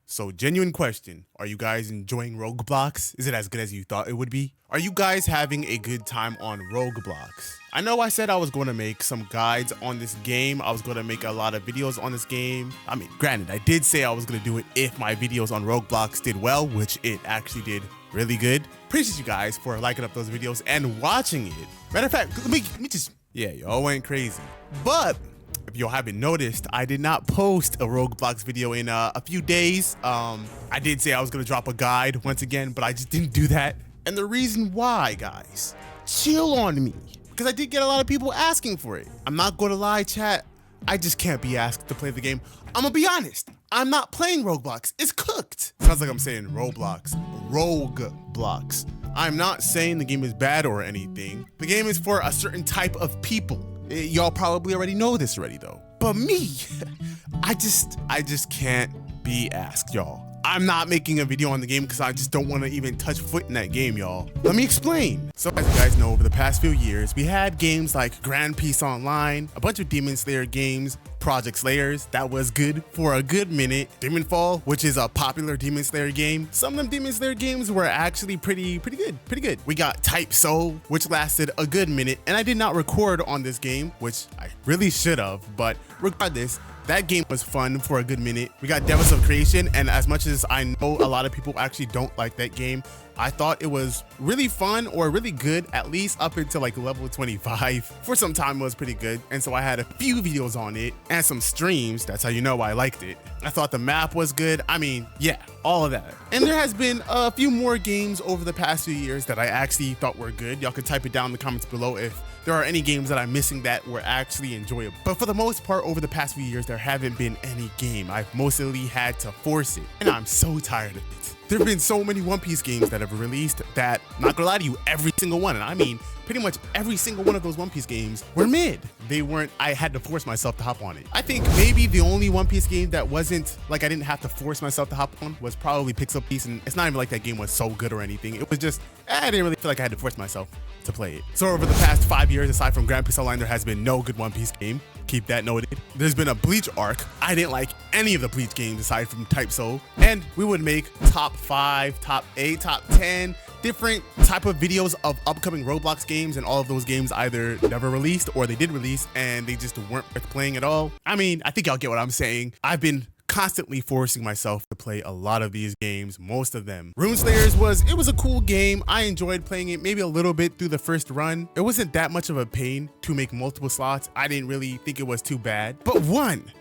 So, genuine question, are you guys enjoying RogueBlox? Is it as good as you thought it would be? Are you guys having a good time on RogueBlox? I know I said I was going to make some guides on this game. I was going to make a lot of videos on this game. I mean, granted, I did say I was going to do it if my videos on RogueBlox did well, which it actually did really good. Appreciate you guys for liking up those videos and watching it. Matter of fact, let me just, yeah, y'all went crazy. But if y'all haven't noticed, I did not post a RogueBlox video in a few days. I did say I was gonna drop a guide once again, but I just didn't do that. And the reason why, guys, chill on me, because I did get a lot of people asking for it. I'm not gonna lie, chat, I just can't be asked to play the game. I'm gonna be honest, I'm not playing RogueBlox, it's cooked. Sounds like I'm saying Roblox, RogueBlox. I'm not saying the game is bad or anything. The game is for a certain type of people. Y'all probably already know this already though. But me, I just can't be asked, y'all. I'm not making a video on the game because I just don't want to even touch foot in that game, y'all. Let me explain. So as you guys know, over the past few years, we had games like Grand Peace Online, a bunch of Demon Slayer games, Project Slayers, that was good for a good minute. Demonfall, which is a popular Demon Slayer game. Some of them Demon Slayer games were actually pretty good. We got Type Soul, which lasted a good minute, and I did not record on this game, which I really should have, but regardless, that game was fun for a good minute. We got Devils of Creation, and as much as I know a lot of people actually don't like that game, I thought it was really fun or really good, at least up until like level 25. For some time, it was pretty good. And so I had a few videos on it and some streams. That's how you know I liked it. I thought the map was good. I mean, yeah, all of that. And there has been a few more games over the past few years that I actually thought were good. Y'all can type it down in the comments below if there are any games that I'm missing that were actually enjoyable. But for the most part, over the past few years, there haven't been any game. I've mostly had to force it, and I'm so tired of it. There have been so many One Piece games that have released that, not gonna lie to you, every single one, and I mean pretty much every single one of those One Piece games were mid. They weren't, I had to force myself to hop on it. I think maybe the only One Piece game that wasn't like I didn't have to force myself to hop on was probably Pixel Piece, and it's not even like that game was so good or anything. It was just, I didn't really feel like I had to force myself to play it. So over the past 5 years, aside from Grand Peace Online, there has been no good One Piece game. Keep that noted. There's been a Bleach arc. I didn't like any of the Bleach games aside from Type Soul. And we would make top 5, top 8, top 10 different type of videos of upcoming Roblox games, and all of those games either never released or they did release and they just weren't worth playing at all. I mean, I think y'all get what I'm saying. I've been constantly forcing myself to play a lot of these games, most of them. Runeslayers was a cool game. I enjoyed playing it maybe a little bit through the first run. It wasn't that much of a pain to make multiple slots. I didn't really think it was too bad. But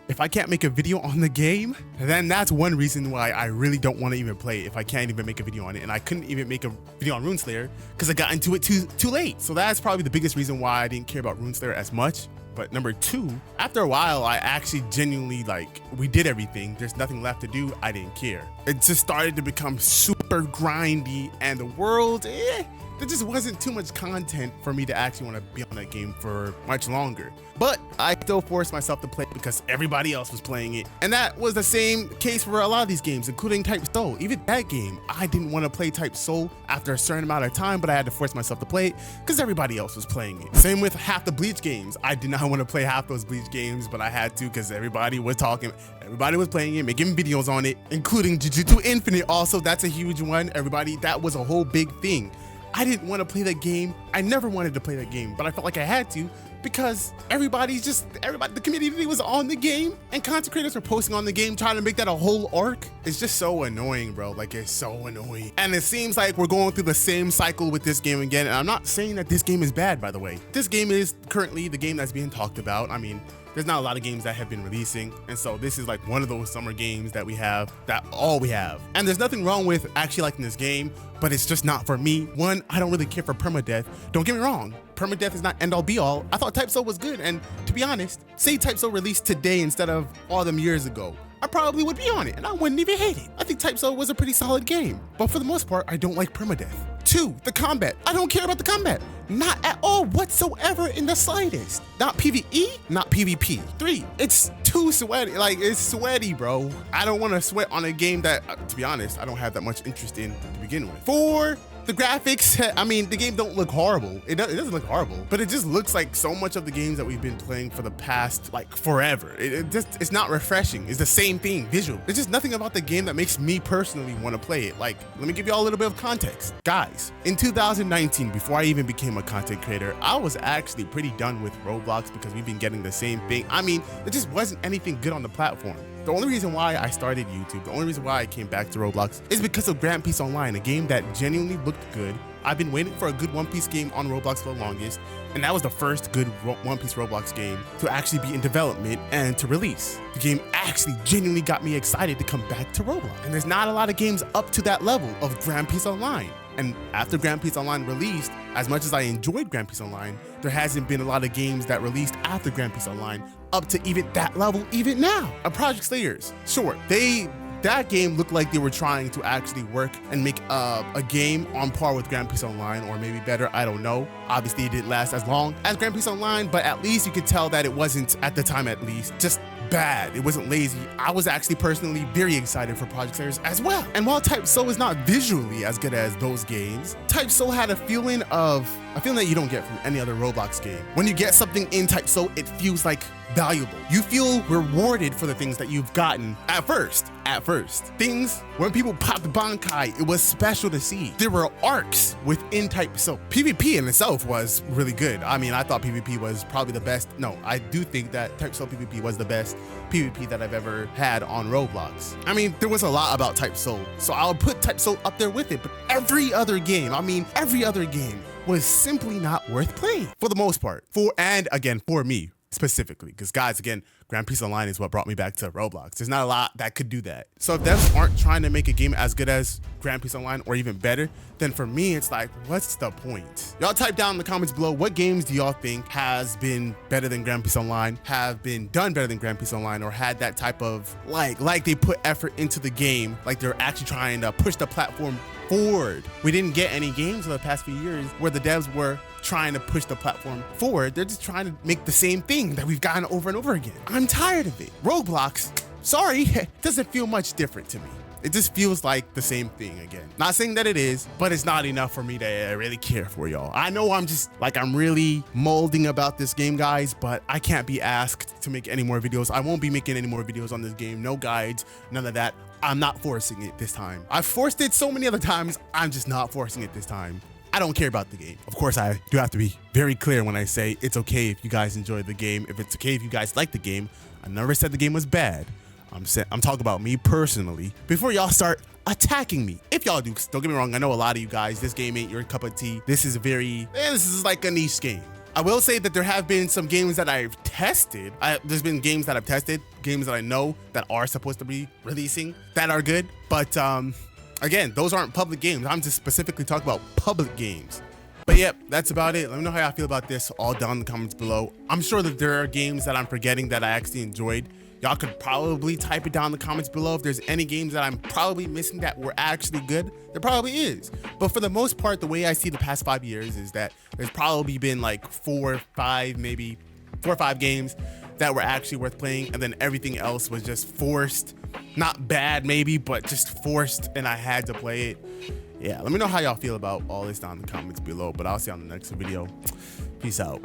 if I can't make a video on the game, then that's one reason why I really don't want to even play it if I can't even make a video on it. And I couldn't even make a video on Runeslayer because I got into it too late. So that's probably the biggest reason why I didn't care about Runeslayer as much. But number 2, after a while, I actually genuinely, like, we did everything. There's nothing left to do. I didn't care. It just started to become super grindy, and the world, there just wasn't too much content for me to actually want to be on that game for much longer. But I still forced myself to play because everybody else was playing it. And that was the same case for a lot of these games, including Type Soul. Even that game, I didn't want to play Type Soul after a certain amount of time, but I had to force myself to play it because everybody else was playing it. Same with half the Bleach games. I did not want to play half those Bleach games, but I had to because everybody was talking, everybody was playing it, making videos on it, including Jujutsu Infinite also. That's a huge one. That was a whole big thing. I didn't want to play that game. I never wanted to play that game, but I felt like I had to because the community was on the game and content creators were posting on the game trying to make that a whole arc. It's just so annoying, bro. Like, it's so annoying. And it seems like we're going through the same cycle with this game again. And I'm not saying that this game is bad, by the way. This game is currently the game that's being talked about. I mean, there's not a lot of games that have been releasing, and so this is like one of those summer games that we have, all we have. And there's nothing wrong with actually liking this game, but it's just not for me. One, I don't really care for permadeath. Don't get me wrong, permadeath is not end all be all. I thought Type Soul was good, and to be honest, say Type Soul released today instead of all them years ago, I probably would be on it, and I wouldn't even hate it. I think Type Soul was a pretty solid game, but for the most part, I don't like permadeath. 2, the combat. I don't care about the combat. Not at all whatsoever in the slightest. Not PvE, not PvP. 3, it's too sweaty. Like, it's sweaty, bro. I don't want to sweat on a game that, to be honest, I don't have that much interest in to begin with. 4, the graphics, I mean, the game don't look horrible. It doesn't look horrible, but it just looks like so much of the games that we've been playing for the past, like, forever. It's not refreshing. It's the same thing, visual. There's just nothing about the game that makes me personally want to play it. Like, let me give you all a little bit of context. Guys, in 2019, before I even became a content creator, I was actually pretty done with Roblox because we've been getting the same thing. I mean, there just wasn't anything good on the platform. The only reason why I started YouTube, the only reason why I came back to Roblox is because of Grand Peace Online, a game that genuinely looked good. I've been waiting for a good One Piece game on Roblox for the longest, and that was the first good One Piece Roblox game to actually be in development and to release. The game actually genuinely got me excited to come back to Roblox, and there's not a lot of games up to that level of Grand Peace Online. And after Grand Peace Online released, as much as I enjoyed Grand Peace Online, there hasn't been a lot of games that released after Grand Peace Online up to even that level even now. Project Slayers, sure, that game looked like they were trying to actually work and make a game on par with Grand Peace Online, or maybe better, I don't know. Obviously, it didn't last as long as Grand Peace Online, but at least you could tell that it wasn't, at the time at least, just bad. It wasn't lazy. I was actually personally very excited for Project Slayers as well. And while Type Soul is not visually as good as those games, Type Soul had a feeling that you don't get from any other Roblox game. When you get something in Type Soul, it feels like valuable. You feel rewarded for the things that you've gotten at first. Things, when people popped Bankai, it was special to see. There were arcs within Type Soul. PvP in itself was really good. I mean, I thought PvP was probably the best. No, I do think that Type Soul PvP was the best PvP that I've ever had on Roblox. I mean, there was a lot about Type Soul, so I'll put Type Soul up there with it, but every other game was simply not worth playing for the most part. For me specifically, because guys, again, Grand Peace Online is what brought me back to Roblox. There's not a lot that could do that. So if devs aren't trying to make a game as good as Grand Peace Online or even better, then for me, it's like, what's the point? Y'all type down in the comments below, what games do y'all think has been better than Grand Peace Online, have been done better than Grand Peace Online, or had that type of, like they put effort into the game, like they're actually trying to push the platform forward. We didn't get any games in the past few years where the devs were trying to push the platform forward. They're just trying to make the same thing that we've gotten over and over again. I'm tired of it. RogueBlox, sorry, doesn't feel much different to me. It just feels like the same thing again. Not saying that it is, but it's not enough for me to really care for y'all. I know I'm really molding about this game, guys, but I can't be asked to make any more videos. I won't be making any more videos on this game. No guides, none of that. I'm not forcing it this time. I've forced it so many other times. I'm just not forcing it this time. I don't care about the game. Of course, I do have to be very clear when I say it's okay if you guys enjoy the game, if it's okay if you guys like the game. I never said the game was bad. I'm talking about me personally. Before y'all start attacking me, if y'all do, don't get me wrong, I know a lot of you guys, this game ain't your cup of tea. This is like a niche game. I will say that there have been some games that I've tested. There's been games that I've tested, games that I know that are supposed to be releasing that are good. But again, those aren't public games. I'm just specifically talking about public games. But yep, that's about it. Let me know how y'all feel about this all down in the comments below. I'm sure that there are games that I'm forgetting that I actually enjoyed. Y'all could probably type it down in the comments below if there's any games that I'm probably missing that were actually good. There probably is. But for the most part, the way I see the past 5 years is that there's probably been like 4 or 5 games that were actually worth playing, and then everything else was just forced. Not bad maybe, but just forced, and I had to play it. Yeah, let me know how y'all feel about all this down in the comments below, but I'll see you on the next video. Peace out.